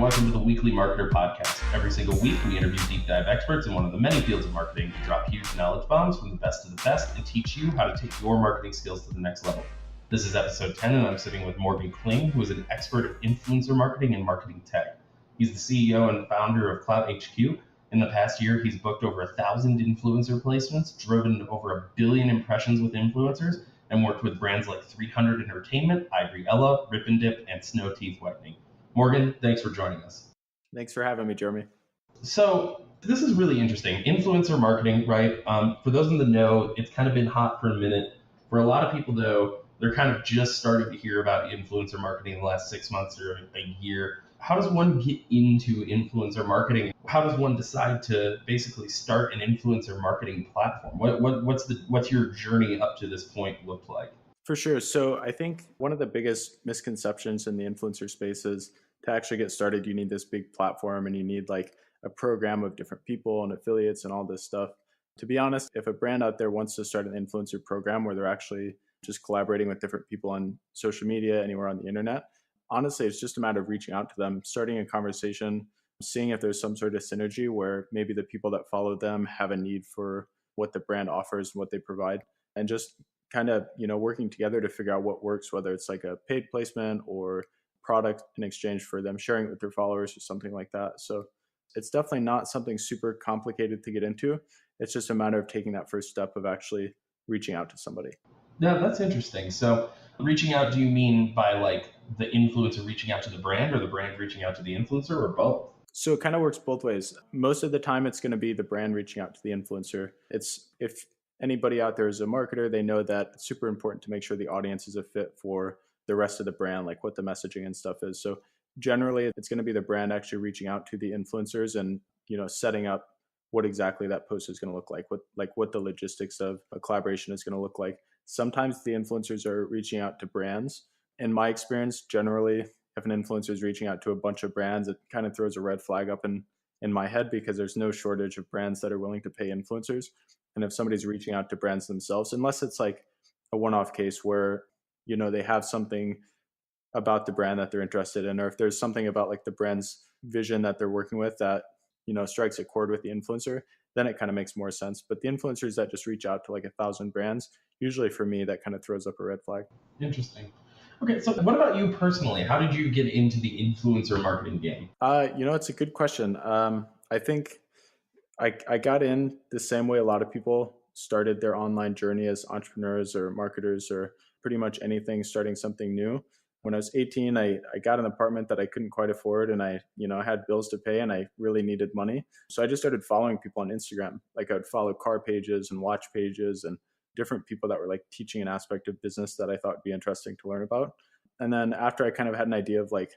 welcome to the Weekly Marketer Podcast. Every single week, we interview deep dive experts in one of the many fields of marketing to drop huge knowledge bombs from the best of the best and teach you how to take your marketing skills to the next level. This is episode 10, and I'm sitting with Morgan Kling, who is an expert of influencer marketing and marketing tech. He's the CEO and founder of CloutHQ. In the past year, he's booked over 1,000 influencer placements, driven over 1 billion impressions with influencers, and worked with brands like 300 Entertainment, Ivory Ella, RIPNDIP, and Snow Teeth Whitening. Morgan, thanks for joining us. Thanks for having me, Jeremy. So this is really interesting. Influencer marketing, right? For those in the know, it's kind of been hot for a minute. For a lot of people, though, they're kind of just starting to hear about influencer marketing in the last 6 months or a year. How does one get into influencer marketing? How does one decide to basically start an influencer marketing platform? What's your journey up to this point looked like? For sure. So I think one of the biggest misconceptions in the influencer space is to actually get started, you need this big platform and you need like a program of different people and affiliates and all this stuff. To be honest, if a brand out there wants to start an influencer program where they're actually just collaborating with different people on social media, anywhere on the internet, honestly, it's just a matter of reaching out to them, starting a conversation, seeing if there's some sort of synergy where maybe the people that follow them have a need for what the brand offers and what they provide, and just kind of, working together to figure out what works, whether it's like a paid placement or product in exchange for them sharing it with their followers or something like that. So it's definitely not something super complicated to get into. It's just a matter of taking that first step of actually reaching out to somebody. Yeah, that's interesting. So reaching out, do you mean by like the influencer reaching out to the brand or the brand reaching out to the influencer, or both? So it kind of works both ways. Most of the time, it's going to be the brand reaching out to the influencer. It's if anybody out there is a marketer, they know that it's super important to make sure the audience is a fit for the rest of the brand, like what the messaging and stuff is. So generally, it's going to be the brand actually reaching out to the influencers and, setting up what exactly that post is going to look like, what the logistics of a collaboration is going to look like. Sometimes the influencers are reaching out to brands. In my experience, generally, if an influencer is reaching out to a bunch of brands, it kind of throws a red flag up in my head because there's no shortage of brands that are willing to pay influencers. And if somebody's reaching out to brands themselves, unless it's like a one-off case where, they have something about the brand that they're interested in, or if there's something about like the brand's vision that they're working with that, strikes a chord with the influencer, then it kind of makes more sense. But the influencers that just reach out to like 1,000 brands, usually for me, that kind of throws up a red flag. Interesting. Okay, so what about you personally? How did you get into the influencer marketing game? It's a good question. I think I got in the same way a lot of people started their online journey as entrepreneurs or marketers or pretty much anything, starting something new. When I was 18, I got an apartment that I couldn't quite afford, and I had bills to pay and I really needed money. So I just started following people on Instagram. Like I would follow car pages and watch pages and different people that were like teaching an aspect of business that I thought would be interesting to learn about. And then after I kind of had an idea of like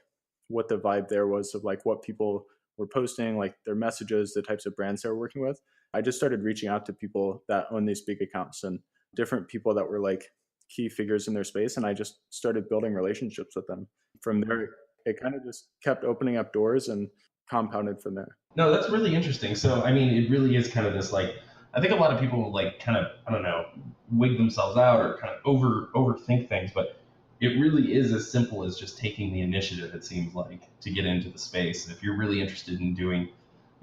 what the vibe there was of like what people were posting, like their messages, the types of brands they were working with, I just started reaching out to people that own these big accounts and different people that were like key figures in their space. And I just started building relationships with them. From there, it kind of just kept opening up doors and compounded from there. No, that's really interesting. So, I mean, it really is kind of this like, I think a lot of people like kind of, I don't know, wig themselves out or kind of overthink things, but it really is as simple as just taking the initiative, it seems like, to get into the space. If you're really interested in doing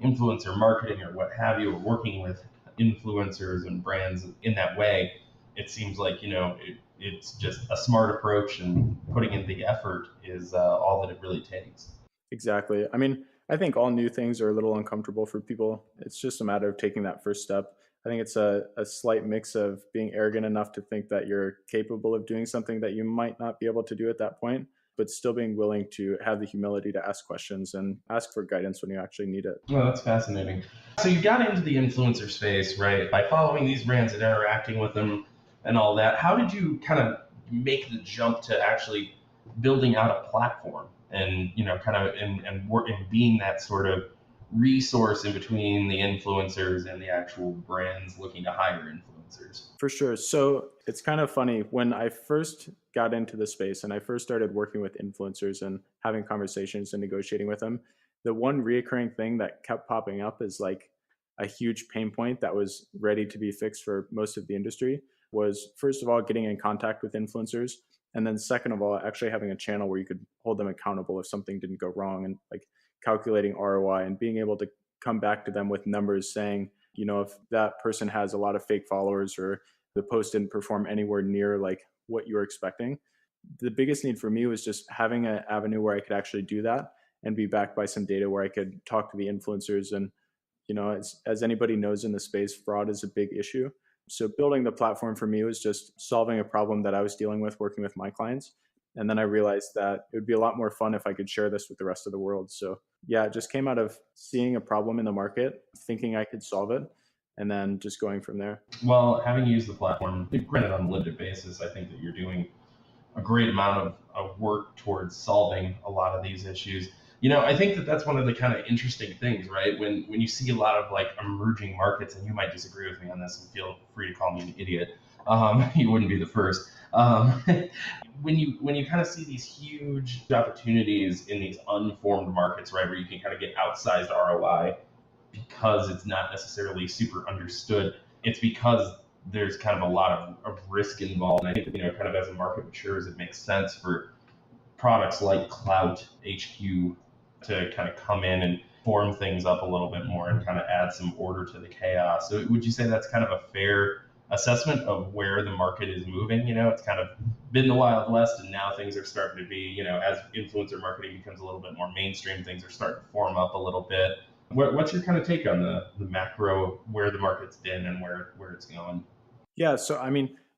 influencer marketing or what have you, or working with influencers and brands in that way, it seems like, it's just a smart approach, and putting in the effort is all that it really takes. Exactly. I mean, I think all new things are a little uncomfortable for people. It's just a matter of taking that first step. I think it's a slight mix of being arrogant enough to think that you're capable of doing something that you might not be able to do at that point, but still being willing to have the humility to ask questions and ask for guidance when you actually need it. Oh, that's fascinating. So you got into the influencer space, right, by following these brands and interacting with them and all that. How did you kind of make the jump to actually building out a platform and, kind of and work and being that sort of resource in between the influencers and the actual brands looking to hire influencers? For sure. So it's kind of funny. When I first got into the space and I first started working with influencers and having conversations and negotiating with them, the one reoccurring thing that kept popping up is like a huge pain point that was ready to be fixed for most of the industry was, first of all, getting in contact with influencers. And then second of all, actually having a channel where you could hold them accountable if something didn't go wrong. And like calculating ROI and being able to come back to them with numbers saying, if that person has a lot of fake followers or the post didn't perform anywhere near like what you were expecting. The biggest need for me was just having an avenue where I could actually do that and be backed by some data where I could talk to the influencers. And, as anybody knows in the space, fraud is a big issue. So building the platform for me was just solving a problem that I was dealing with working with my clients. And then I realized that it would be a lot more fun if I could share this with the rest of the world. So yeah, it just came out of seeing a problem in the market, thinking I could solve it, and then just going from there. Well, having used the platform, granted on a limited basis, I think that you're doing a great amount of work towards solving a lot of these issues. I think that that's one of the kind of interesting things, right? When you see a lot of like emerging markets, and you might disagree with me on this, and feel free to call me an idiot. You wouldn't be the first. When you kind of see these huge opportunities in these unformed markets, right, where you can kind of get outsized ROI because it's not necessarily super understood, it's because there's kind of a lot of risk involved. And I think that, kind of as a market matures, it makes sense for products like CloutHQ to kind of come in and form things up a little bit more and kind of add some order to the chaos. So would you say that's kind of a fair assessment of where the market is moving? It's kind of been the Wild West, and now things are starting to be, as influencer marketing becomes a little bit more mainstream, things are starting to form up a little bit. What's your kind of take on the macro, where the market's been and where it's going? Yeah, so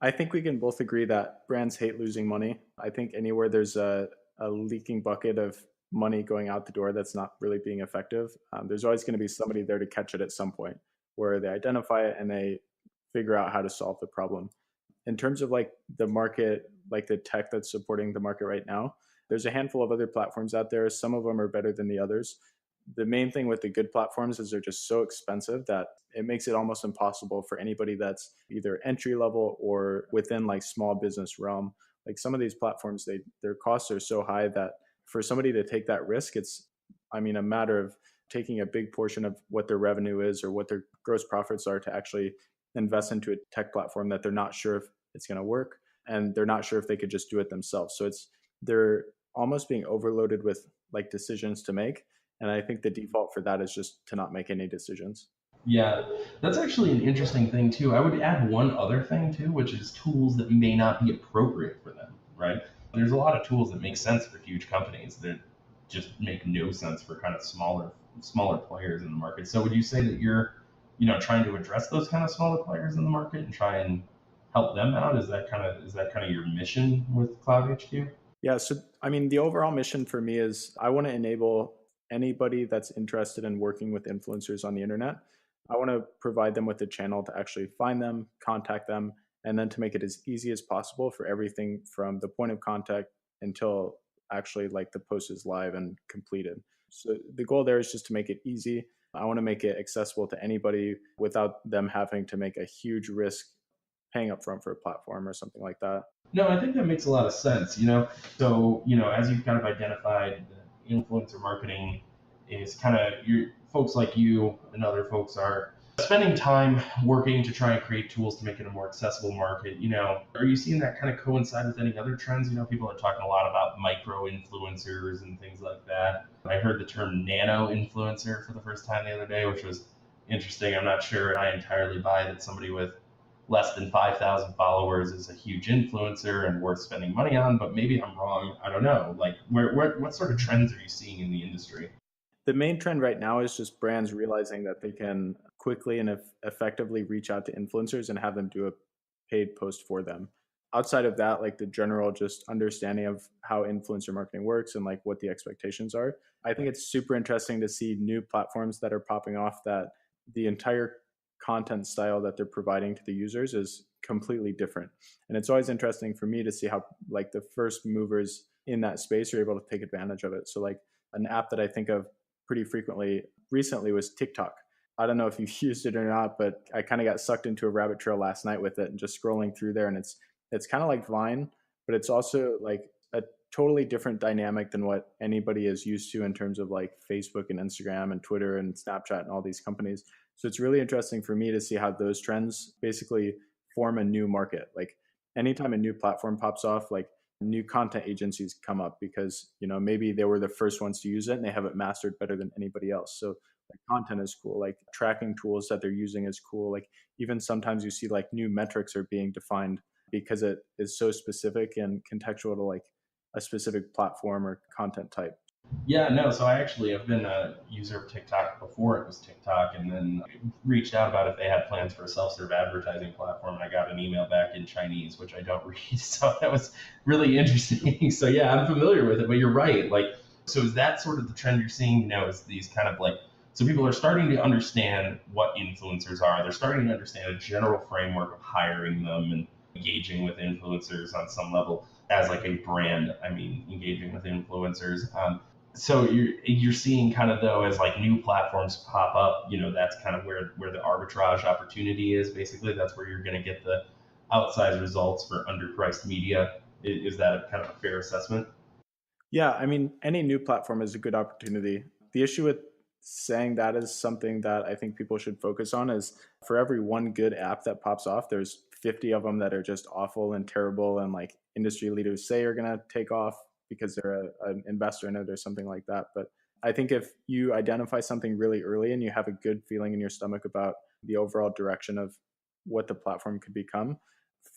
I think we can both agree that brands hate losing money. I think anywhere there's a leaking bucket of money going out the door that's not really being effective, there's always going to be somebody there to catch it at some point, where they identify it and they figure out how to solve the problem. In terms of like the market, like the tech that's supporting the market right now, there's a handful of other platforms out there. Some of them are better than the others. The main thing with the good platforms is they're just so expensive that it makes it almost impossible for anybody that's either entry level or within like small business realm. Like some of these platforms, their costs are so high that for somebody to take that risk, it's a matter of taking a big portion of what their revenue is or what their gross profits are to actually invest into a tech platform that they're not sure if it's going to work, and they're not sure if they could just do it themselves. So they're almost being overloaded with like decisions to make. And I think the default for that is just to not make any decisions. Yeah, that's actually an interesting thing too. I would add one other thing too, which is tools that may not be appropriate for them, right? There's a lot of tools that make sense for huge companies that just make no sense for kind of smaller players in the market. So would you say that you're, trying to address those kind of smaller players in the market and try and help them out? Is that kind of your mission with CloutHQ? Yeah, so the overall mission for me is I want to enable anybody that's interested in working with influencers on the internet. I want to provide them with a channel to actually find them, contact them, and then to make it as easy as possible for everything from the point of contact until actually like the post is live and completed. So the goal there is just to make it easy. I want to make it accessible to anybody without them having to make a huge risk paying upfront for a platform or something like that. No, I think that makes a lot of sense. So as you've kind of identified, the influencer marketing is kind of your folks like you and other folks are spending time working to try and create tools to make it a more accessible market. Are you seeing that kind of coincide with any other trends? People are talking a lot about micro influencers and things like that. I heard the term nano influencer for the first time the other day, which was interesting. I'm not sure I entirely buy that somebody with less than 5,000 followers is a huge influencer and worth spending money on, but maybe I'm wrong. I don't know. Like, what sort of trends are you seeing in the industry? The main trend right now is just brands realizing that they can quickly and effectively reach out to influencers and have them do a paid post for them. Outside of that, like the general just understanding of how influencer marketing works and like what the expectations are, I think it's super interesting to see new platforms that are popping off that the entire content style that they're providing to the users is completely different. And it's always interesting for me to see how like the first movers in that space are able to take advantage of it. So like an app that I think of pretty frequently recently was TikTok. I don't know if you've used it or not, but I kind of got sucked into a rabbit trail last night with it and just scrolling through there. And it's kind of like Vine, but it's also like a totally different dynamic than what anybody is used to in terms of like Facebook and Instagram and Twitter and Snapchat and all these companies. So it's really interesting for me to see how those trends basically form a new market. Like anytime a new platform pops off, like new content agencies come up because, maybe they were the first ones to use it and they have it mastered better than anybody else. So like content is cool, like tracking tools that they're using is cool. Like even sometimes you see like new metrics are being defined because it is so specific and contextual to like a specific platform or content type. Yeah, no. So I actually have been a user of TikTok before it was TikTok, and then reached out about if they had plans for a self-serve advertising platform, and I got an email back in Chinese, which I don't read. So that was really interesting. So yeah, I'm familiar with it, but you're right. Like, so is that sort of the trend you're seeing? Is these kind of like, so people are starting to understand what influencers are. They're starting to understand a general framework of hiring them and engaging with influencers on some level as like a brand. I mean, engaging with influencers. So you're seeing kind of though as like new platforms pop up, that's kind of where the arbitrage opportunity is. Basically, that's where you're going to get the outsized results for underpriced media. Is that a kind of a fair assessment? Yeah, I mean, any new platform is a good opportunity. The issue with saying that is something that I think people should focus on is for every one good app that pops off, there's 50 of them that are just awful and terrible and like industry leaders say are going to take off because they're an investor in it or something like that. But I think if you identify something really early and you have a good feeling in your stomach about the overall direction of what the platform could become,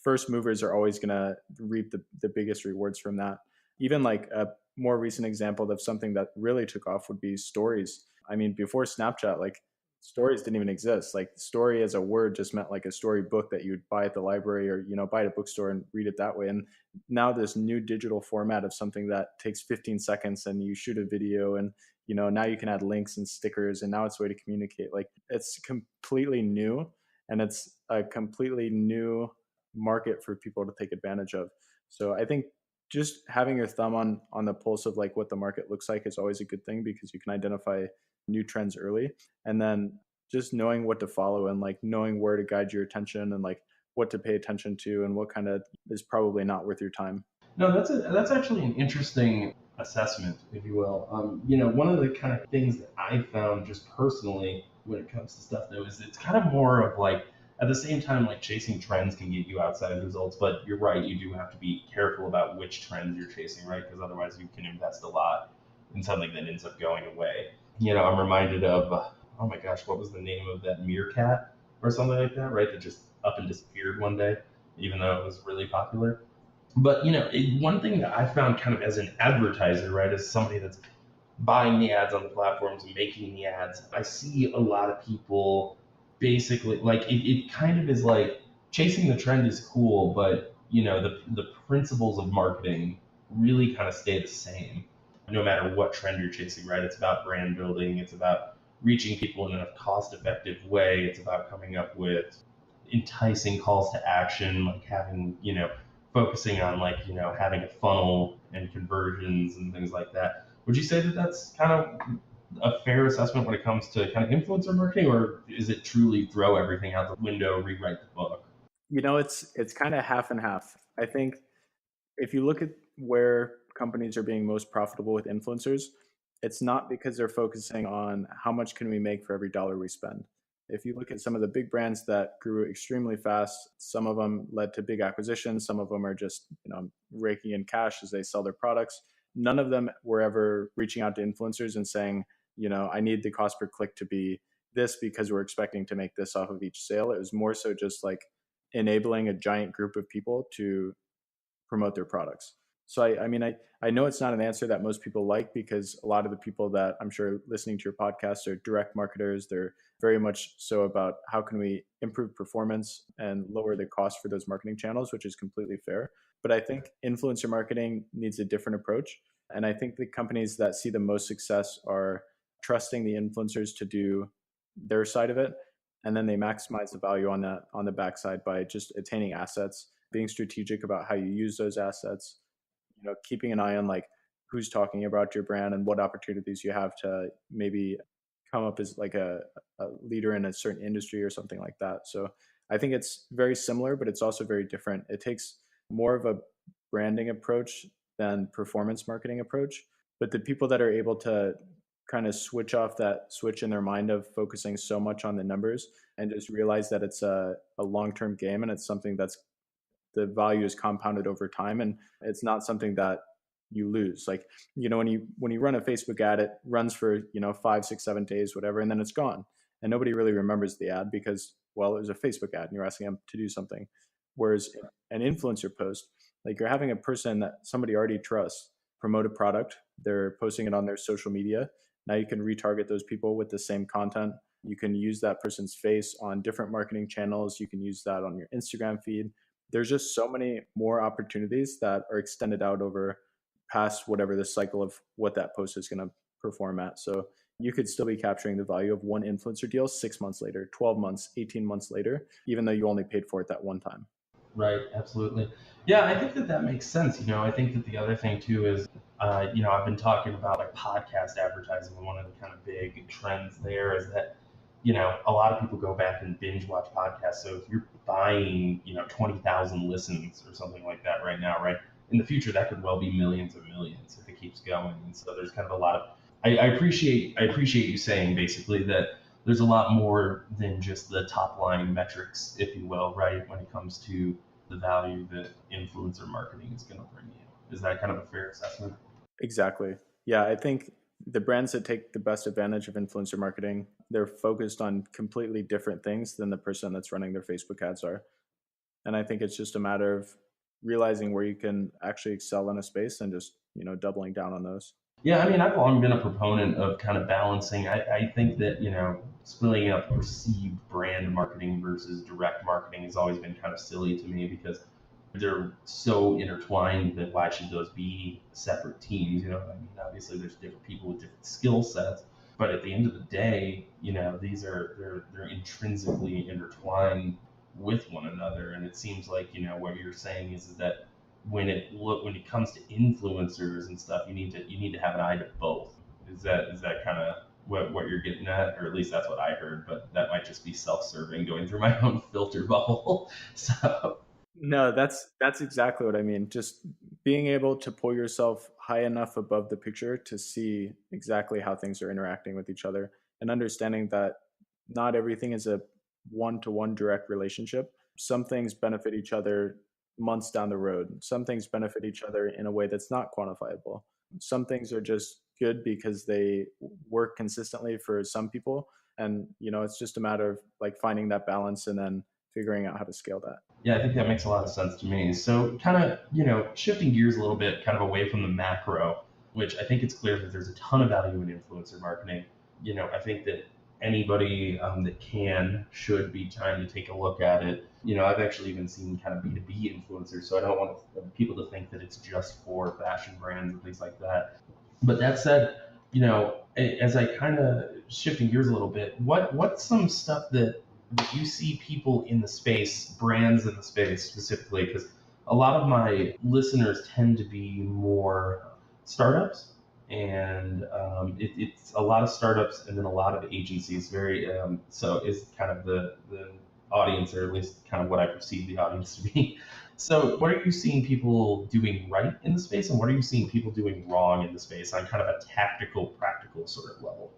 first movers are always going to reap the biggest rewards from that. Even like a more recent example of something that really took off would be stories. I mean, before Snapchat, like stories didn't even exist. Like story as a word just meant like a story book that you'd buy at the library or, buy at a bookstore and read it that way. And now this new digital format of something that takes 15 seconds and you shoot a video and, now you can add links and stickers and now it's a way to communicate. Like it's completely new and it's a completely new market for people to take advantage of. So I think just having your thumb on the pulse of like what the market looks like is always a good thing because you can identify new trends early, and then just knowing what to follow and like knowing where to guide your attention and like what to pay attention to and what kind of is probably not worth your time. No, that's actually an interesting assessment, if you will. One of the kind of things that I found just personally when it comes to stuff though is it's kind of more of like at the same time like chasing trends can get you outside results, but you're right, you do have to be careful about which trends you're chasing, right? Because otherwise you can invest a lot in something that ends up going away. I'm reminded of oh my gosh, what was the name of that meerkat or something like that, right? That just up and disappeared one day, even though it was really popular. But one thing that I found kind of as an advertiser, right, as somebody that's buying the ads on the platforms and making the ads, I see a lot of people basically like it kind of is like chasing the trend is cool, but the principles of marketing really kind of stay the same no matter what trend you're chasing, right? It's about brand building, it's about reaching people in a cost effective way, it's about coming up with enticing calls to action, like having, focusing on like, having a funnel and conversions and things like that. Would you say that that's kind of a fair assessment when it comes to kind of influencer marketing, or is it truly throw everything out the window, rewrite the book? It's kind of half and half. I think if you look at where companies are being most profitable with influencers, it's not because they're focusing on how much can we make for every dollar we spend. If you look at some of the big brands that grew extremely fast, some of them led to big acquisitions, some of them are just, raking in cash as they sell their products. None of them were ever reaching out to influencers and saying, I need the cost per click to be this because we're expecting to make this off of each sale. It was more so just like enabling a giant group of people to promote their products. So I know it's not an answer that most people like because a lot of the people that I'm sure listening to your podcast are direct marketers. They're very much so about how can we improve performance and lower the cost for those marketing channels, which is completely fair. But I think influencer marketing needs a different approach. And I think the companies that see the most success are trusting the influencers to do their side of it. And then they maximize the value on the backside by just attaining assets, being strategic about how you use those assets, keeping an eye on like who's talking about your brand and what opportunities you have to maybe come up as like a leader in a certain industry or something like that. So I think it's very similar, but it's also very different. It takes more of a branding approach than performance marketing approach. But the people that are able to kind of switch off that switch in their mind of focusing so much on the numbers and just realize that it's a long-term game and it's something the value is compounded over time, and it's not something that you lose. Like, when you run a Facebook ad, it runs for 5, 6, 7 days, whatever, and then it's gone, and nobody really remembers the ad because, well, it was a Facebook ad and you're asking them to do something. Whereas an influencer post, like, you're having a person that somebody already trusts promote a product, they're posting it on their social media. Now you can retarget those people with the same content. You can use that person's face on different marketing channels. You can use that on your Instagram feed. There's just so many more opportunities that are extended out over past whatever the cycle of what that post is going to perform at. So you could still be capturing the value of one influencer deal 6 months later, 12 months, 18 months later, even though you only paid for it that one time. Right, absolutely. Yeah, I think that makes sense. I think that the other thing too is, I've been talking about like podcast advertising, and one of the kind of big trends there is that, a lot of people go back and binge watch podcasts. So if you're buying, 20,000 listens or something like that right now, right, in the future, that could well be millions and millions if it keeps going. And so there's kind of a lot of, I appreciate you saying basically that there's a lot more than just the top line metrics, if you will, right, when it comes to the value that influencer marketing is going to bring you. Is that kind of a fair assessment? Exactly. Yeah, I think the brands that take the best advantage of influencer marketing, they're focused on completely different things than the person that's running their Facebook ads are. And I think it's just a matter of realizing where you can actually excel in a space and just, doubling down on those. Yeah, I mean, I've long been a proponent of kind of balancing. I think that, splitting up perceived brand marketing versus direct marketing has always been kind of silly to me because they're so intertwined that why should those be separate teams? You know what I mean? Obviously, there's different people with different skill sets, but at the end of the day, these they're intrinsically intertwined with one another. And it seems like what you're saying is that when it comes to influencers and stuff, you need to have an eye to both. Is that kind of what you're getting at, or at least that's what I heard, but that might just be self-serving going through my own filter bubble. So No, that's exactly what I mean. Just being able to pull yourself high enough above the picture to see exactly how things are interacting with each other, and understanding that not everything is a one-to-one direct relationship. Some things benefit each other months down the road. Some things benefit each other in a way that's not quantifiable. Some things are just good because they work consistently for some people, and it's just a matter of like finding that balance and then figuring out how to scale that. yeah, I think that makes a lot of sense to me. So kind of, shifting gears a little bit, kind of away from the macro, which I think it's clear that there's a ton of value in influencer marketing. I think that anybody that should be trying to take a look at it. I've actually even seen kind of B2B influencers, so I don't want people to think that it's just for fashion brands and things like that. But that said, as I kind of shifting gears a little bit, what's some stuff that you see people in the space, brands in the space specifically, because a lot of my listeners tend to be more startups, and it's a lot of startups and then a lot of agencies. Very so is kind of the audience, or at least kind of what I perceive the audience to be. So, what are you seeing people doing right in the space, and what are you seeing people doing wrong in the space on kind of a tactical, practical sort of level?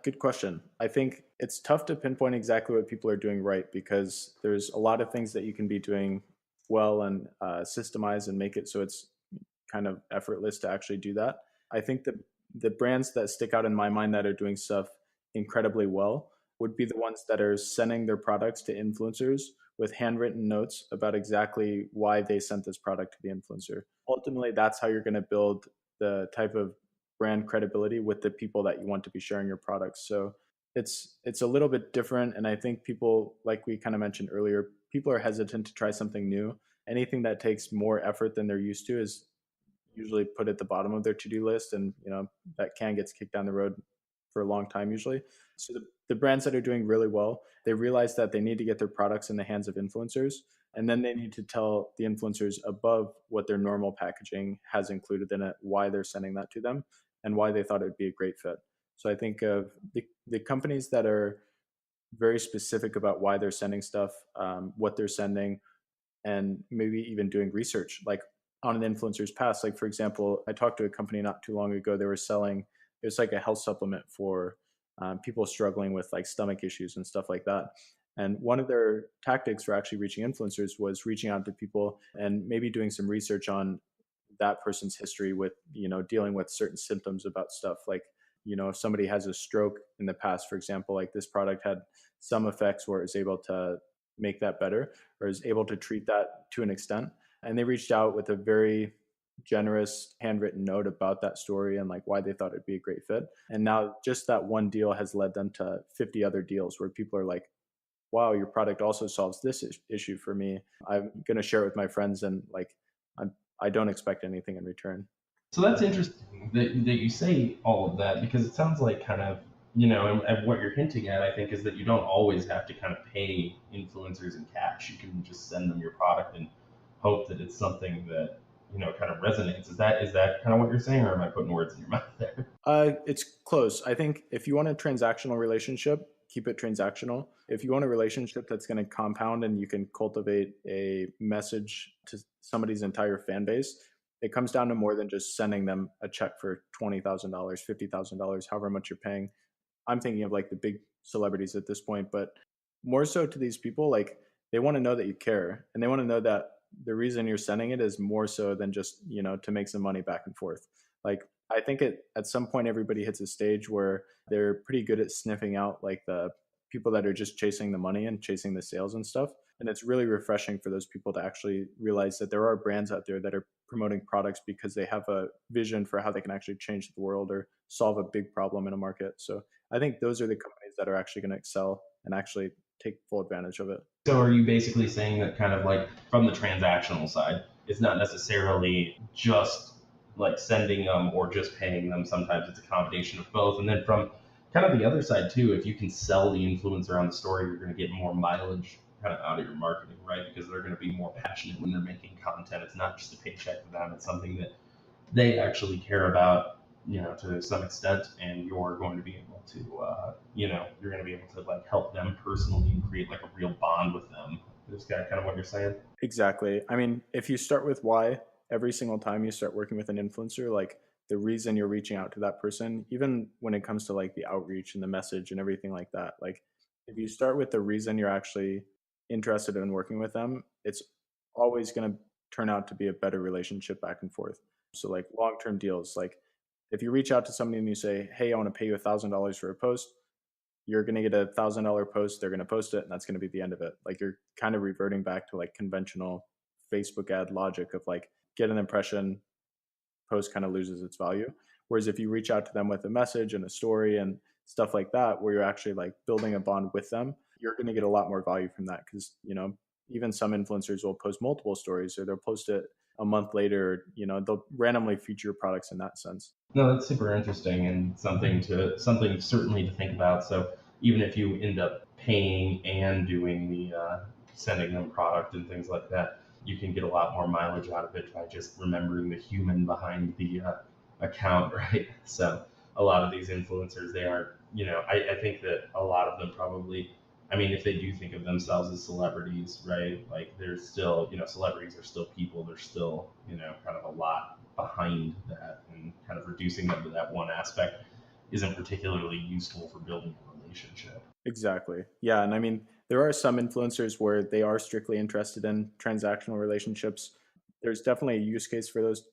Good question. I think it's tough to pinpoint exactly what people are doing right because there's a lot of things that you can be doing well and systemize and make it so it's kind of effortless to actually do that. I think the brands that stick out in my mind that are doing stuff incredibly well would be the ones that are sending their products to influencers with handwritten notes about exactly why they sent this product to the influencer. Ultimately, that's how you're going to build the type of brand credibility with the people that you want to be sharing your products. So it's a little bit different. And I think people, like we kind of mentioned earlier, people are hesitant to try something new. Anything that takes more effort than they're used to is usually put at the bottom of their to-do list, and that can gets kicked down the road for a long time usually. So the brands that are doing really well, they realize that they need to get their products in the hands of influencers, and then they need to tell the influencers above what their normal packaging has included in it why they're sending that to them and why they thought it would be a great fit. So I think of the companies that are very specific about why they're sending stuff, what they're sending, and maybe even doing research like on an influencer's past. Like, for example, I talked to a company not too long ago. They were selling, it was like a health supplement for people struggling with like stomach issues and stuff like that. And one of their tactics for actually reaching influencers was reaching out to people and maybe doing some research on that person's history with, dealing with certain symptoms about stuff. Like, if somebody has a stroke in the past, for example, like this product had some effects where it was able to make that better or is able to treat that to an extent. And they reached out with a very generous handwritten note about that story and like why they thought it'd be a great fit. And now just that one deal has led them to 50 other deals where people are like, wow, your product also solves this issue for me. I'm going to share it with my friends, and like I don't expect anything in return. So that's interesting that you say all of that, because it sounds like kind of, and what you're hinting at, I think, is that you don't always have to kind of pay influencers in cash. You can just send them your product and hope that it's something that, kind of resonates. Is that kind of what you're saying, or am I putting words in your mouth there? It's close. I think if you want a transactional relationship, keep it transactional. If you want a relationship that's going to compound and you can cultivate a message to somebody's entire fan base, it comes down to more than just sending them a check for $20,000, $50,000, however much you're paying. I'm thinking of like the big celebrities at this point, but more so to these people, like they want to know that you care, and they want to know that the reason you're sending it is more so than just, to make some money back and forth. Like I think at some point everybody hits a stage where they're pretty good at sniffing out like the people that are just chasing the money and chasing the sales and stuff. And it's really refreshing for those people to actually realize that there are brands out there that are promoting products because they have a vision for how they can actually change the world or solve a big problem in a market. So I think those are the companies that are actually going to excel and actually take full advantage of it. So are you basically saying that kind of like from the transactional side, it's not necessarily just like sending them or just paying them? Sometimes it's a combination of both. And then from kind of the other side too, if you can sell the influencer on the story, you're going to get more mileage kind of out of your marketing, right? Because they're going to be more passionate when they're making content. It's not just a paycheck for them. It's something that they actually care about, to some extent, and you're going to be able to, you're going to be able to like help them personally and create like a real bond with them. Is that kind of what you're saying? Exactly. I mean, if you start with why every single time you start working with an influencer, like the reason you're reaching out to that person, even when it comes to like the outreach and the message and everything like that, like if you start with the reason you're actually interested in working with them, it's always going to turn out to be a better relationship back and forth. So like long-term deals, like if you reach out to somebody and you say, hey, I want to pay you $1,000 for a post, you're going to get $1,000 post. They're going to post it, and that's going to be the end of it. Like you're kind of reverting back to like conventional Facebook ad logic of like get an impression, post kind of loses its value. Whereas if you reach out to them with a message and a story and stuff like that, where you're actually like building a bond with them, you're going to get a lot more value from that. Because, even some influencers will post multiple stories, or they'll post it a month later, they'll randomly feature products in that sense. No, that's super interesting and something certainly to think about. So even if you end up paying and doing the sending them product and things like that, you can get a lot more mileage out of it by just remembering the human behind the account, right? So a lot of these influencers, they aren't, I think that a lot of them probably, I mean, if they do think of themselves as celebrities, right? Like there's still, celebrities are still people. There's still, kind of a lot behind that, and kind of reducing them to that one aspect isn't particularly useful for building a relationship. Exactly. Yeah. And I mean, there are some influencers where they are strictly interested in transactional relationships. There's definitely a use case for those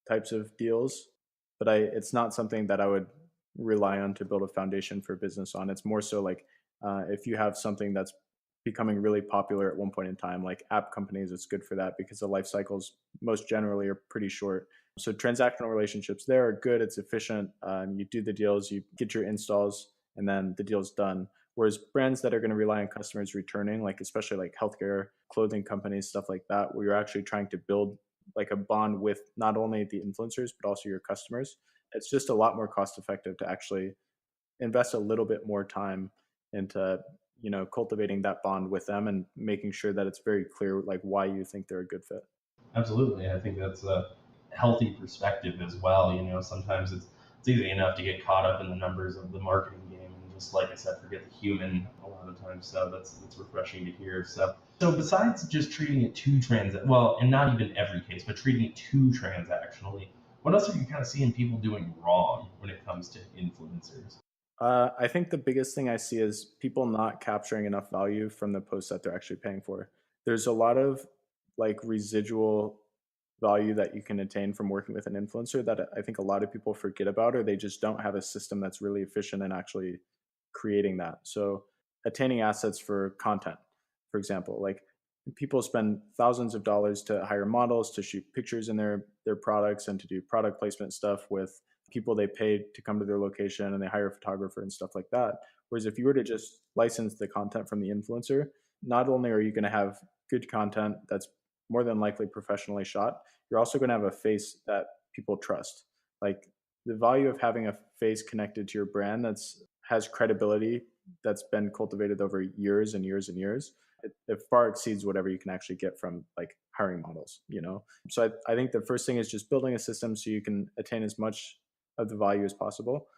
types of deals, but it's not something that I would rely on to build a foundation for business on. It's more so like if you have something that's becoming really popular at one point in time, like app companies, it's good for that because the life cycles most generally are pretty short. So transactional relationships there are good. It's efficient. You do the deals, you get your installs, and then the deal's done. Whereas brands that are going to rely on customers returning, like especially like healthcare, clothing companies, stuff like that, where you're actually trying to build like a bond with not only the influencers, but also your customers, it's just a lot more cost effective to actually invest a little bit more time into cultivating that bond with them and making sure that it's very clear like why you think they're a good fit. Absolutely. I think that's a healthy perspective as well. Sometimes it's easy enough to get caught up in the numbers of the marketing game and just, like I said, forget the human a lot of times. So that's refreshing to hear. So besides just treating it and not even every case, but treating it too transactionally, what else are you kind of seeing people doing wrong when it comes to influencers? I think the biggest thing I see is people not capturing enough value from the posts that they're actually paying for. There's a lot of like residual value that you can attain from working with an influencer that I think a lot of people forget about, or they just don't have a system that's really efficient in actually creating that. So attaining assets for content, for example, like people spend thousands of dollars to hire models to shoot pictures in their products and to do product placement stuff with people they paid to come to their location, and they hire a photographer and stuff like that. Whereas if you were to just license the content from the influencer, not only are you going to have good content that's more than likely professionally shot, you're also going to have a face that people trust. Like the value of having a face connected to your brand that's has credibility that's been cultivated over years and years and years, it far exceeds whatever you can actually get from like hiring models, you know? So I think the first thing is just building a system so you can attain as much of the value as possible.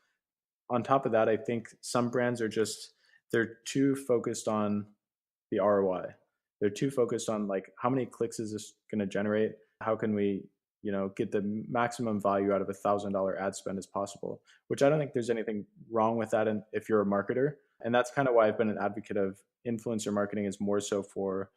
On top of that, I think some brands are just, they're too focused on the ROI. They're too focused on like, how many clicks is this going to generate? How can we, get the maximum value out of $1,000 ad spend as possible, which I don't think there's anything wrong with that if you're a marketer. And that's kind of why I've been an advocate of influencer marketing, is more so for,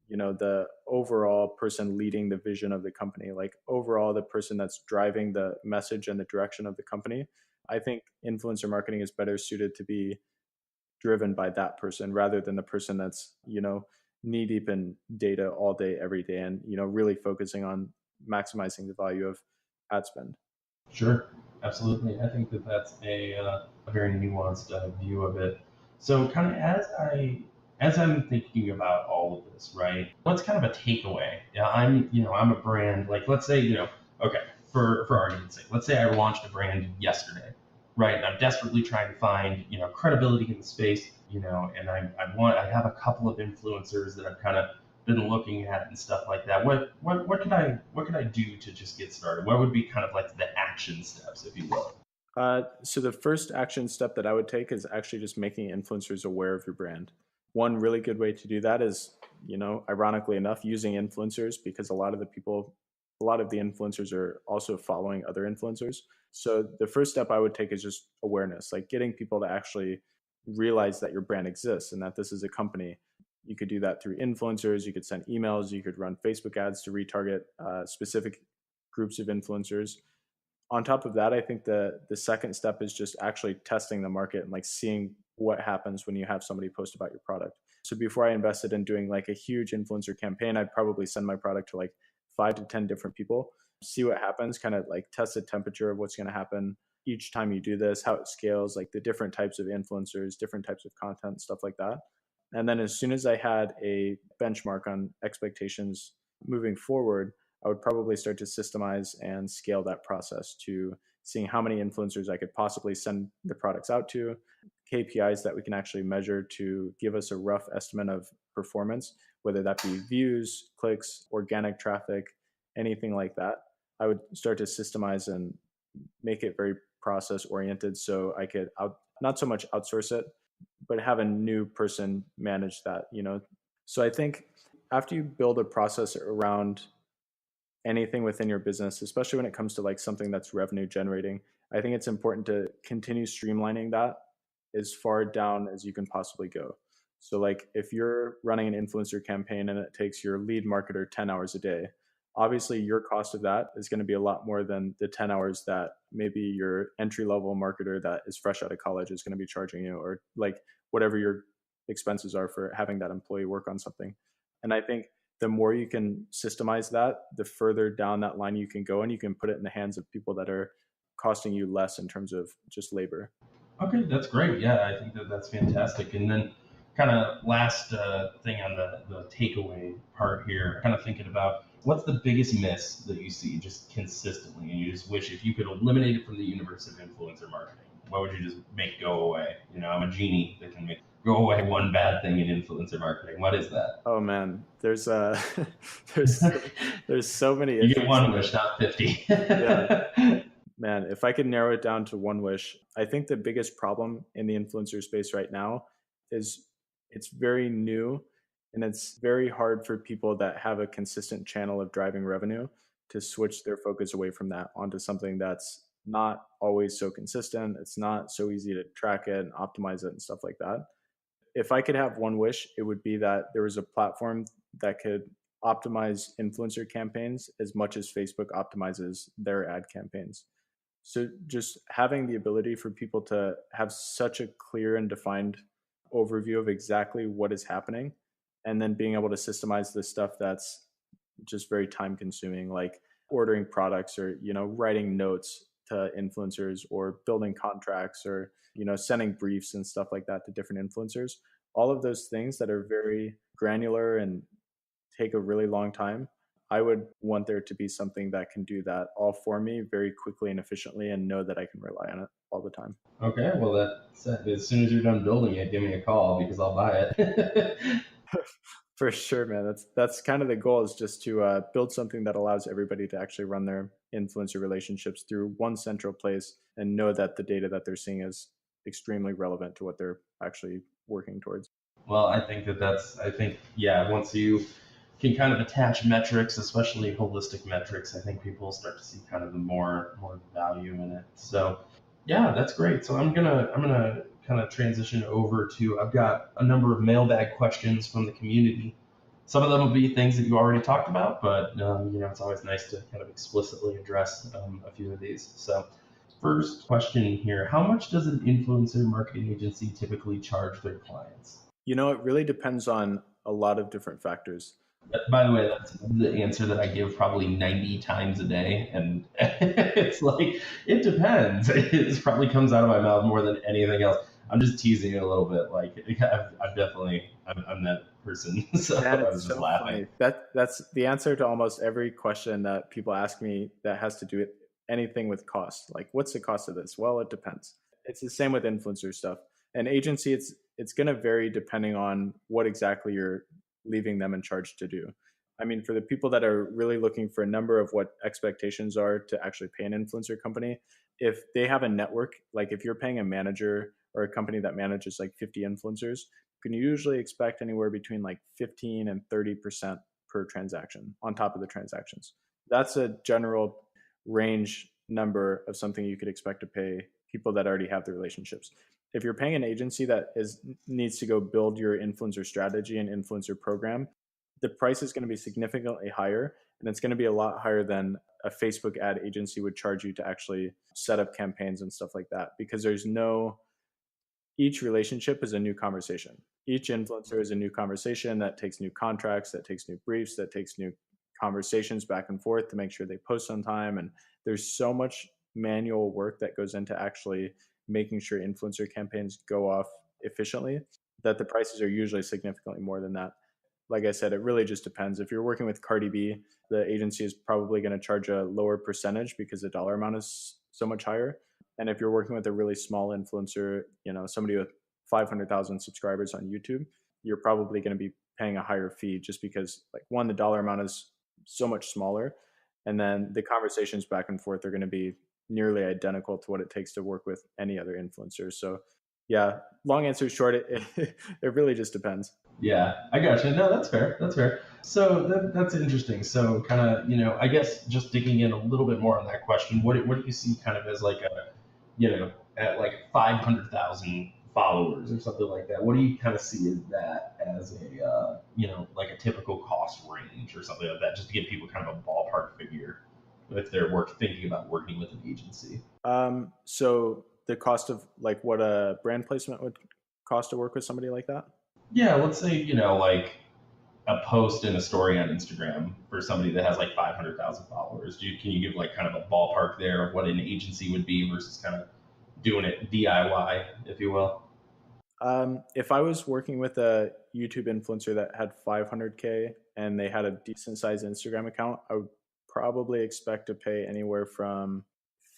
the overall person leading the vision of the company, like overall the person that's driving the message and the direction of the company. I think influencer marketing is better suited to be driven by that person rather than the person that's, knee deep in data all day, every day, and, really focusing on maximizing the value of ad spend. Sure, absolutely. I think that that's a very nuanced view of it. So, kind of as I'm thinking about all of this, right? What's kind of a takeaway? Yeah, I'm a brand. Like, let's say, okay, for argument's sake, let's say I launched a brand yesterday, right? And I'm desperately trying to find, credibility in the space, and I have a couple of influencers that I've kind of been looking at and stuff like that. What could I do to just get started? What would be kind of like the action steps, if you will? So the first action step that I would take is actually just making influencers aware of your brand. One really good way to do that is, ironically enough, using influencers, because a lot of the influencers are also following other influencers. So the first step I would take is just awareness, like getting people to actually realize that your brand exists and that this is a company. You could do that through influencers. You could send emails. You could run Facebook ads to retarget specific groups of influencers. On top of that, I think the second step is just actually testing the market and like seeing what happens when you have somebody post about your product. So before I invested in doing like a huge influencer campaign, I'd probably send my product to like 5 to 10 different people, see what happens, kind of like test the temperature of what's going to happen each time you do this, how it scales, like the different types of influencers, different types of content, stuff like that. And then as soon as I had a benchmark on expectations moving forward, I would probably start to systemize and scale that process to seeing how many influencers I could possibly send the products out to, KPIs that we can actually measure to give us a rough estimate of performance, whether that be views, clicks, organic traffic, anything like that. I would start to systemize and make it very process oriented so I could not so much outsource it, but have a new person manage that. So I think after you build a process around anything within your business, especially when it comes to like something that's revenue generating, I think it's important to continue streamlining that as far down as you can possibly go. So like if you're running an influencer campaign and it takes your lead marketer 10 hours a day, obviously your cost of that is going to be a lot more than the 10 hours that maybe your entry level marketer that is fresh out of college is going to be charging you, or like whatever your expenses are for having that employee work on something. And I think the more you can systemize that, the further down that line you can go, and you can put it in the hands of people that are costing you less in terms of just labor. Okay, that's great. Yeah, I think that that's fantastic. And then, kind of last thing on the takeaway part here, kind of thinking about what's the biggest miss that you see just consistently, and you just wish if you could eliminate it from the universe of influencer marketing, what would you just make go away? I'm a genie that can make go away one bad thing in influencer marketing. What is that? Oh man, there's there's there's so many You get issues. one wish, not 50. Yeah. Man, if I could narrow it down to one wish, I think the biggest problem in the influencer space right now is it's very new, and it's very hard for people that have a consistent channel of driving revenue to switch their focus away from that onto something that's not always so consistent. It's not so easy to track it and optimize it and stuff like that. If I could have one wish, it would be that there was a platform that could optimize influencer campaigns as much as Facebook optimizes their ad campaigns. So just having the ability for people to have such a clear and defined overview of exactly what is happening, and then being able to systemize the stuff that's just very time consuming, like ordering products or, writing notes to influencers or building contracts or, sending briefs and stuff like that to different influencers. All of those things that are very granular and take a really long time. I would want there to be something that can do that all for me very quickly and efficiently and know that I can rely on it all the time. Okay, well, that's as soon as you're done building it, give me a call because I'll buy it. For sure, man. That's kind of the goal, is just to build something that allows everybody to actually run their influencer relationships through one central place and know that the data that they're seeing is extremely relevant to what they're actually working towards. Well, I think, yeah, once you can kind of attach metrics, especially holistic metrics, I think people start to see kind of the more value in it. So, yeah, that's great. So I'm gonna kind of transition over to, I've got a number of mailbag questions from the community. Some of them will be things that you already talked about, but it's always nice to kind of explicitly address a few of these. So, first question here: how much does an influencer marketing agency typically charge their clients? It really depends on a lot of different factors. By the way, that's the answer that I give probably 90 times a day. And it's like, it depends. It probably comes out of my mouth more than anything else. I'm just teasing it a little bit. Like, I'm that person. So Man, I it's was just so laughing. funny. That's the answer to almost every question that people ask me that has to do with anything with cost. Like, what's the cost of this? Well, it depends. It's the same with influencer stuff. An agency, it's going to vary depending on what exactly you're leaving them in charge to do. I mean, for the people that are really looking for a number of what expectations are to actually pay an influencer company, if they have a network, like if you're paying a manager or a company that manages like 50 influencers, you can usually expect anywhere between like 15 and 30% per transaction on top of the transactions. That's a general range number of something you could expect to pay people that already have the relationships. If you're paying an agency that needs to go build your influencer strategy and influencer program, the price is going to be significantly higher, and it's going to be a lot higher than a Facebook ad agency would charge you to actually set up campaigns and stuff like that, because each relationship is a new conversation. Each influencer is a new conversation that takes new contracts, that takes new briefs, that takes new conversations back and forth to make sure they post on time. And there's so much manual work that goes into actually making sure influencer campaigns go off efficiently that the prices are usually significantly more than that. Like I said, it really just depends. If you're working with Cardi B, the agency is probably going to charge a lower percentage because the dollar amount is so much higher. And if you're working with a really small influencer, somebody with 500,000 subscribers on YouTube, you're probably going to be paying a higher fee just because, like, one, the dollar amount is so much smaller. And then the conversations back and forth are going to be nearly identical to what it takes to work with any other influencer. So, yeah, long answer short, it really just depends. Yeah, I gotcha. No, that's fair. That's fair. So that's interesting. So kind of, I guess just digging in a little bit more on that question, what do you see kind of as like at like 500,000 followers or something like that? What do you kind of see as that as a, like a typical cost range or something like that, just to give people kind of a ballpark figure if they're thinking about working with an agency? So the cost of like what a brand placement would cost to work with somebody like that? Yeah, let's say, like a post and a story on Instagram for somebody that has like 500,000 followers. Can you give like kind of a ballpark there of what an agency would be versus kind of doing it DIY, if you will? If I was working with a YouTube influencer that had 500K and they had a decent sized Instagram account, I would probably expect to pay anywhere from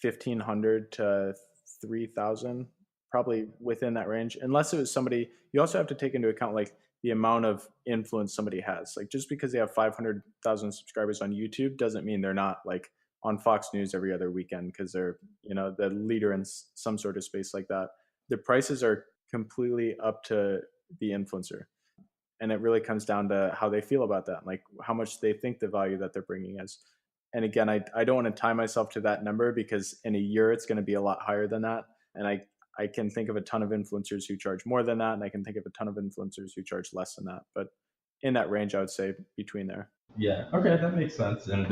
1,500 to 3,000, probably within that range. Unless it was somebody, you also have to take into account like the amount of influence somebody has. Like, just because they have 500,000 subscribers on YouTube doesn't mean they're not like on Fox News every other weekend because they're, the leader in some sort of space like that. The prices are completely up to the influencer, and it really comes down to how they feel about that, like how much they think the value that they're bringing is. And again, I don't want to tie myself to that number because in a year it's going to be a lot higher than that. And I can think of a ton of influencers who charge more than that. And I can think of a ton of influencers who charge less than that. But in that range, I would say between there. Yeah. Okay, that makes sense. And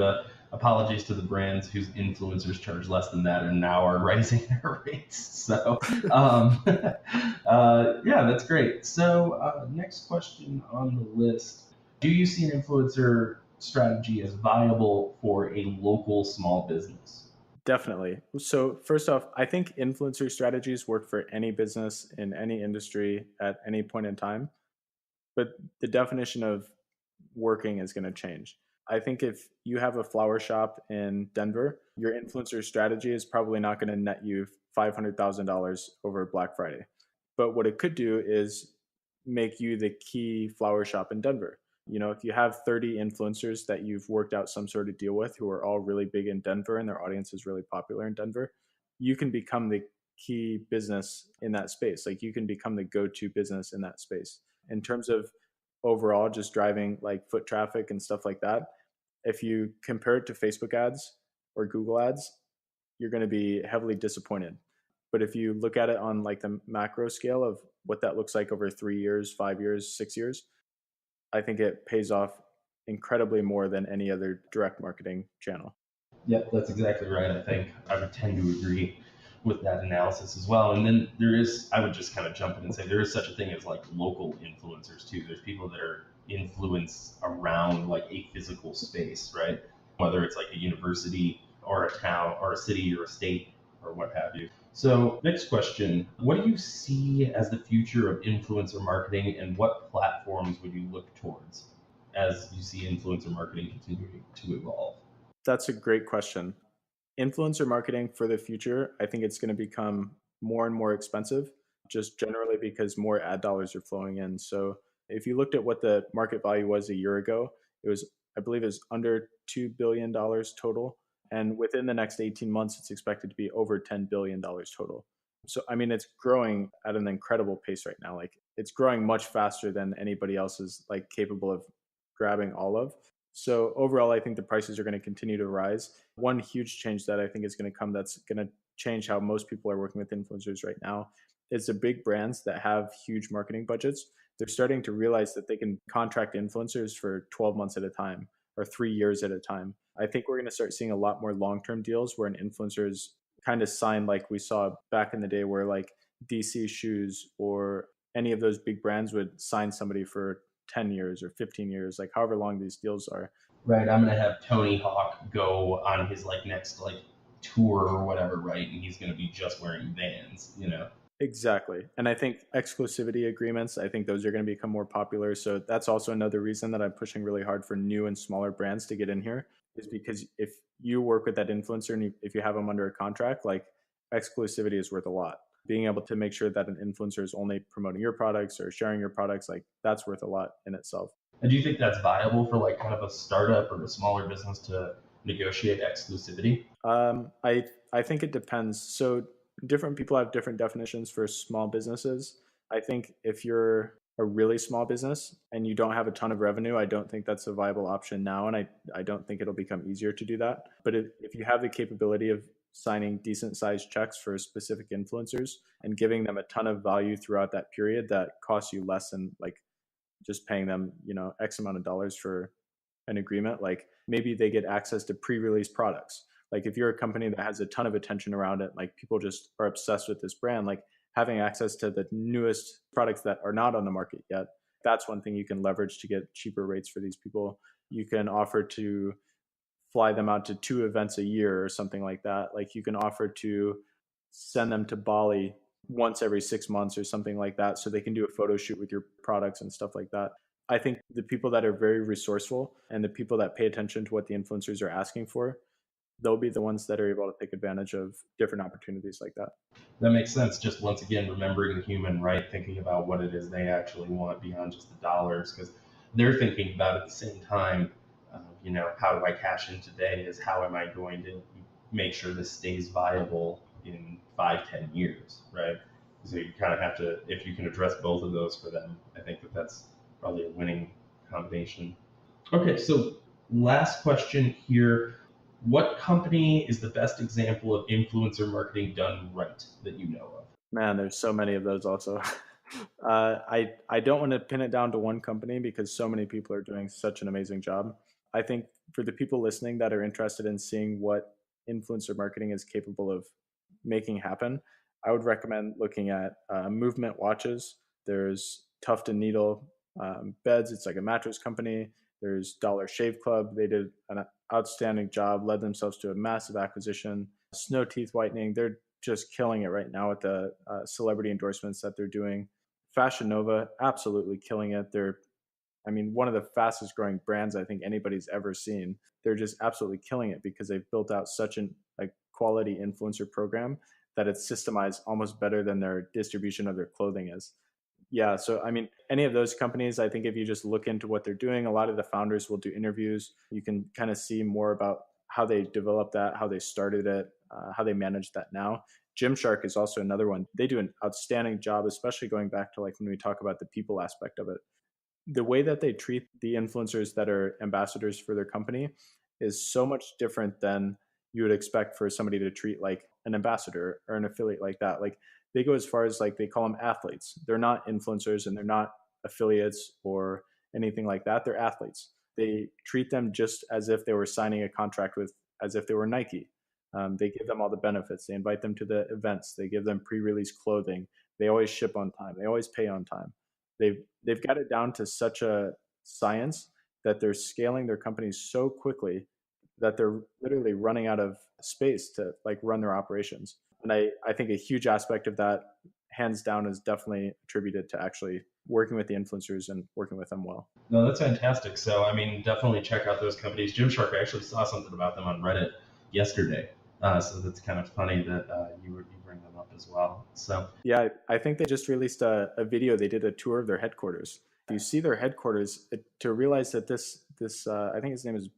apologies to the brands whose influencers charge less than that and now are raising their rates. So, yeah, that's great. So, next question on the list: do you see an influencer strategy as viable for a local small business? Definitely. So, first off, I think influencer strategies work for any business in any industry at any point in time. But the definition of working is going to change. I think if you have a flower shop in Denver, your influencer strategy is probably not going to net you $500,000 over Black Friday. But what it could do is make you the key flower shop in Denver. You know, if you have 30 influencers that you've worked out some sort of deal with who are all really big in Denver and their audience is really popular in Denver, you can become the key business in that space. Like you can become the go-to business in that space. In terms of overall just driving like foot traffic and stuff like that, if you compare it to Facebook ads or Google ads, you're going to be heavily disappointed. But if you look at it on like the macro scale of what that looks like over 3 years, 5 years, 6 years, I think it pays off incredibly more than any other direct marketing channel. Yep, that's exactly right. I think I would tend to agree with that analysis as well. And then I would just kind of jump in and say there is such a thing as like local influencers too. There's people that are influenced around like a physical space, right? Whether it's like a university or a town or a city or a state or what have you. So next question, what do you see as the future of influencer marketing and what platforms would you look towards as you see influencer marketing continuing to evolve? That's a great question. Influencer marketing for the future, I think it's going to become more and more expensive, just generally because more ad dollars are flowing in. So if you looked at what the market value was a year ago, it was, I believe, it was under $2 billion total. And within the next 18 months, it's expected to be over $10 billion total. So, I mean, it's growing at an incredible pace right now. Like it's growing much faster than anybody else is like capable of grabbing all of. So overall, I think the prices are going to continue to rise. One huge change that I think is going to come that's going to change how most people are working with influencers right now is the big brands that have huge marketing budgets. They're starting to realize that they can contract influencers for 12 months at a time or 3 years at a time. I think we're going to start seeing a lot more long-term deals where an influencer is kind of signed like we saw back in the day where like DC Shoes or any of those big brands would sign somebody for 10 years or 15 years, like however long these deals are. Right, I'm gonna have Tony Hawk go on his like next like tour or whatever, right? And he's gonna be just wearing Vans, you know. Exactly. And I think exclusivity agreements, I think those are going to become more popular. So that's also another reason that I'm pushing really hard for new and smaller brands to get in here is because if you work with that influencer and if you have them under a contract, like exclusivity is worth a lot. Being able to make sure that an influencer is only promoting your products or sharing your products, like that's worth a lot in itself. And do you think that's viable for like kind of a startup or a smaller business to negotiate exclusivity? I think it depends. So different people have different definitions for small businesses. I think if you're a really small business and you don't have a ton of revenue, I don't think that's a viable option now. And I don't think it'll become easier to do that. But if you have the capability of signing decent sized checks for specific influencers and giving them a ton of value throughout that period that costs you less than like just paying them, you know, X amount of dollars for an agreement, like maybe they get access to pre-release products. Like if you're a company that has a ton of attention around it, like people just are obsessed with this brand, like having access to the newest products that are not on the market yet, that's one thing you can leverage to get cheaper rates for these people. You can offer to fly them out to 2 events a year or something like that. Like you can offer to send them to Bali once every 6 months or something like that so they can do a photo shoot with your products and stuff like that. I think the people that are very resourceful and the people that pay attention to what the influencers are asking for, they'll be the ones that are able to take advantage of different opportunities like that. That makes sense. Just once again, remembering the human, right? Thinking about what it is they actually want beyond just the dollars, because they're thinking about at the same time, you know, how do I cash in today? Is how am I going to make sure this stays viable in 5, 10 years, right? So you kind of have to, if you can address both of those for them, I think that that's probably a winning combination. Okay, so last question here. What company is the best example of influencer marketing done right that you know of? Man, there's so many of those also. I don't want to pin it down to one company because so many people are doing such an amazing job. I think for the people listening that are interested in seeing what influencer marketing is capable of making happen, I would recommend looking at Movement Watches. There's Tuft and Needle Beds. It's like a mattress company. There's Dollar Shave Club. They did an outstanding job, led themselves to a massive acquisition. Snow Teeth Whitening. They're just killing it right now with the celebrity endorsements that they're doing. Fashion Nova, absolutely killing it. They're, I mean, one of the fastest growing brands I think anybody's ever seen. They're just absolutely killing it because they've built out such an quality influencer program that it's systemized almost better than their distribution of their clothing is. Yeah, so I mean, any of those companies, I think if you just look into what they're doing, a lot of the founders will do interviews. You can kind of see more about how they developed that, how they started it, how they manage that now. Gymshark is also another one. They do an outstanding job, especially going back to like when we talk about the people aspect of it. The way that they treat the influencers that are ambassadors for their company is so much different than you would expect for somebody to treat like an ambassador or an affiliate like that. Like they go as far as like they call them athletes. They're not influencers and they're not affiliates or anything like that. They're athletes. They treat them just as if they were signing a contract with, as if they were Nike. They give them all the benefits. They invite them to the events. They give them pre-release clothing. They always ship on time. They always pay on time. They've got it down to such a science that they're scaling their companies so quickly that they're literally running out of space to like run their operations. And I think a huge aspect of that, hands down, is definitely attributed to actually working with the influencers and working with them well. No, that's fantastic. So, I mean, definitely check out those companies. Gymshark, I actually saw something about them on Reddit yesterday. So that's kind of funny that you bring them up as well. So, yeah, I think they just released a video. They did a tour of their headquarters. If you see their headquarters, to realize that this I think his name is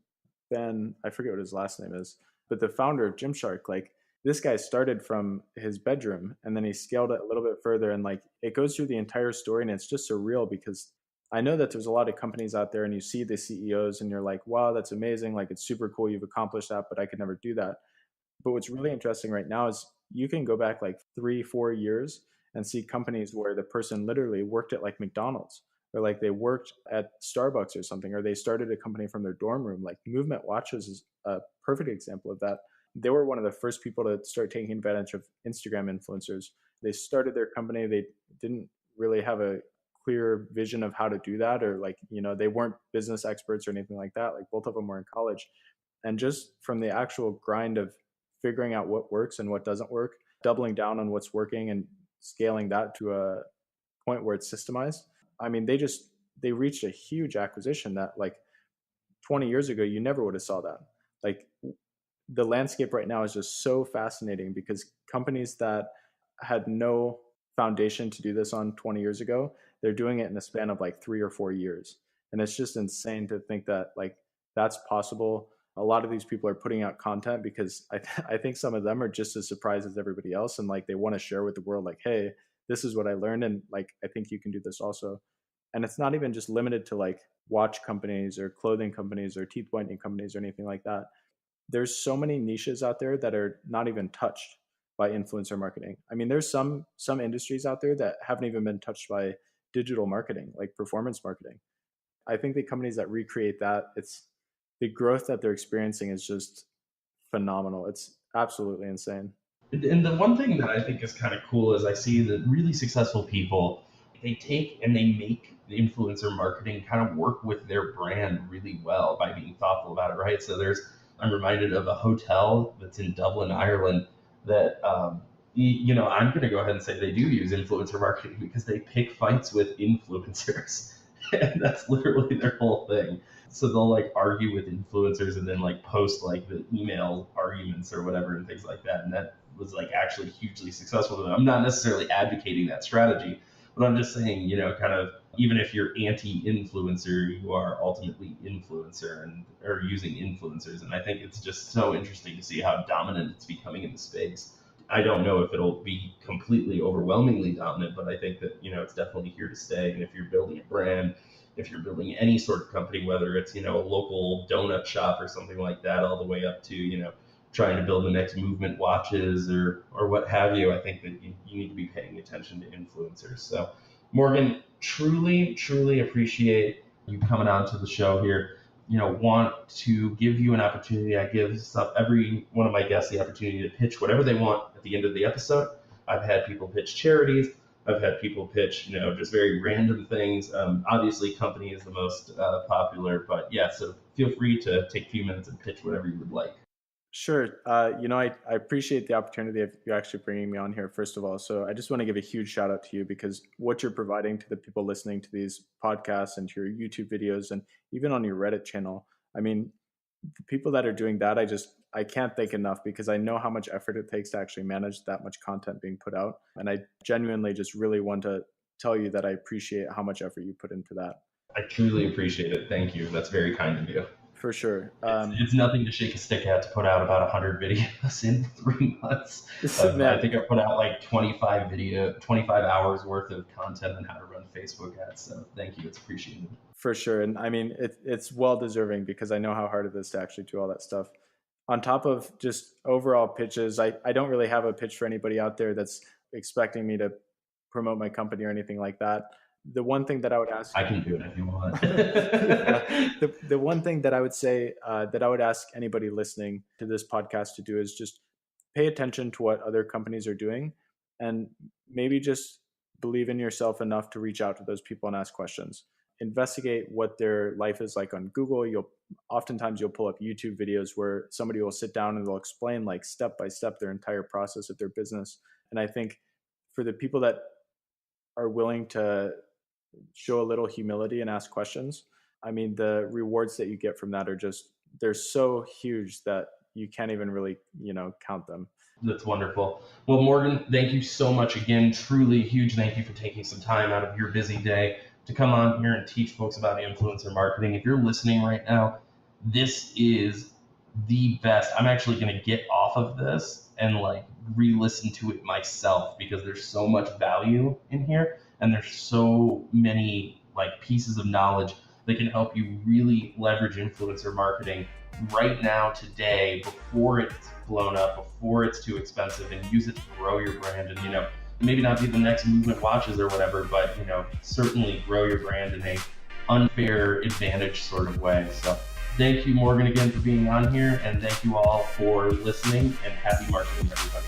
Ben. I forget what his last name is, but the founder of Gymshark, like this guy started from his bedroom and then he scaled it a little bit further, and like it goes through the entire story, and it's just surreal because I know that there's a lot of companies out there and you see the CEOs and you're like, wow, that's amazing. Like it's super cool. You've accomplished that, but I could never do that. But what's really interesting right now is you can go back like 3, 4 years and see companies where the person literally worked at like McDonald's or like they worked at Starbucks or something, or they started a company from their dorm room. Like Movement Watches is a perfect example of that. They were one of the first people to start taking advantage of Instagram influencers. They started their company. They didn't really have a clear vision of how to do that, or like, you know, they weren't business experts or anything like that. Like both of them were in college. And just from the actual grind of figuring out what works and what doesn't work, doubling down on what's working and scaling that to a point where it's systemized. I mean, they reached a huge acquisition that like 20 years ago you never would have saw that. Like the landscape right now is just so fascinating because companies that had no foundation to do this on 20 years ago, they're doing it in a span of like 3 or 4 years. And it's just insane to think that like that's possible. A lot of these people are putting out content because I think some of them are just as surprised as everybody else. And like they want to share with the world, like, hey, this is what I learned. And like, I think you can do this also. And it's not even just limited to like watch companies or clothing companies or teeth whitening companies or anything like that. There's so many niches out there that are not even touched by influencer marketing. I mean, there's some industries out there that haven't even been touched by digital marketing, like performance marketing. I think the companies that recreate that, it's the growth that they're experiencing is just phenomenal. It's absolutely insane. and the one thing that I think is kind of cool is I see that really successful people, they take and they make the influencer marketing kind of work with their brand really well by being thoughtful about it, right? So I'm reminded of a hotel that's in Dublin, Ireland, that I'm going to go ahead and say they do use influencer marketing because they pick fights with influencers, and that's literally their whole thing. So they'll like argue with influencers and then like post like the email arguments or whatever and things like that, and that was like actually hugely successful to them. I'm not necessarily advocating that strategy, but I'm just saying, kind of even if you're anti-influencer, you are ultimately influencer and or using influencers. And I think it's just so interesting to see how dominant it's becoming in the space. I don't know if it'll be completely overwhelmingly dominant, but I think that, it's definitely here to stay. And if you're building a brand, if you're building any sort of company, whether it's, a local donut shop or something like that, all the way up to, trying to build the next movement watches or what have you, I think that you need to be paying attention to influencers. So Morgan, truly, truly appreciate you coming on to the show here. Want to give you an opportunity. I give every one of my guests the opportunity to pitch whatever they want at the end of the episode. I've had people pitch charities. I've had people pitch, just very random things. Obviously, company is the most popular, but yeah, so feel free to take a few minutes and pitch whatever you would like. Sure. I appreciate the opportunity of you actually bringing me on here, first of all. So I just want to give a huge shout out to you, because what you're providing to the people listening to these podcasts and to your YouTube videos and even on your Reddit channel, I mean, the people that are doing that, I can't thank enough, because I know how much effort it takes to actually manage that much content being put out. And I genuinely just really want to tell you that I appreciate how much effort you put into that. I truly appreciate it. Thank you. That's very kind of you. For sure. It's nothing to shake a stick at to put out about 100 videos in 3 months. I think I put out like 25 hours worth of content on how to run Facebook ads. So thank you. It's appreciated. For sure. And I mean, it's well deserving, because I know how hard it is to actually do all that stuff. On top of just overall pitches, I don't really have a pitch for anybody out there that's expecting me to promote my company or anything like that. The one thing that I would ask... I can do it if you want. The one thing that I would say that I would ask anybody listening to this podcast to do is just pay attention to what other companies are doing, and maybe just believe in yourself enough to reach out to those people and ask questions. Investigate what their life is like on Google. Oftentimes you'll pull up YouTube videos where somebody will sit down and they'll explain like step by step their entire process of their business. And I think for the people that are willing to show a little humility and ask questions, I mean, the rewards that you get from that they're so huge that you can't even really, count them. That's wonderful. Well, Morgan, thank you so much again. Truly huge thank you for taking some time out of your busy day to come on here and teach folks about influencer marketing. If you're listening right now, this is the best. I'm actually going to get off of this and re-listen to it myself, because there's so much value in here, and there's so many pieces of knowledge that can help you really leverage influencer marketing right now, today, before it's blown up, before it's too expensive, and use it to grow your brand. And maybe not be the next movement watches or whatever, but certainly grow your brand in a unfair advantage sort of way. So thank you, Morgan, again for being on here, and thank you all for listening, and happy marketing, everybody.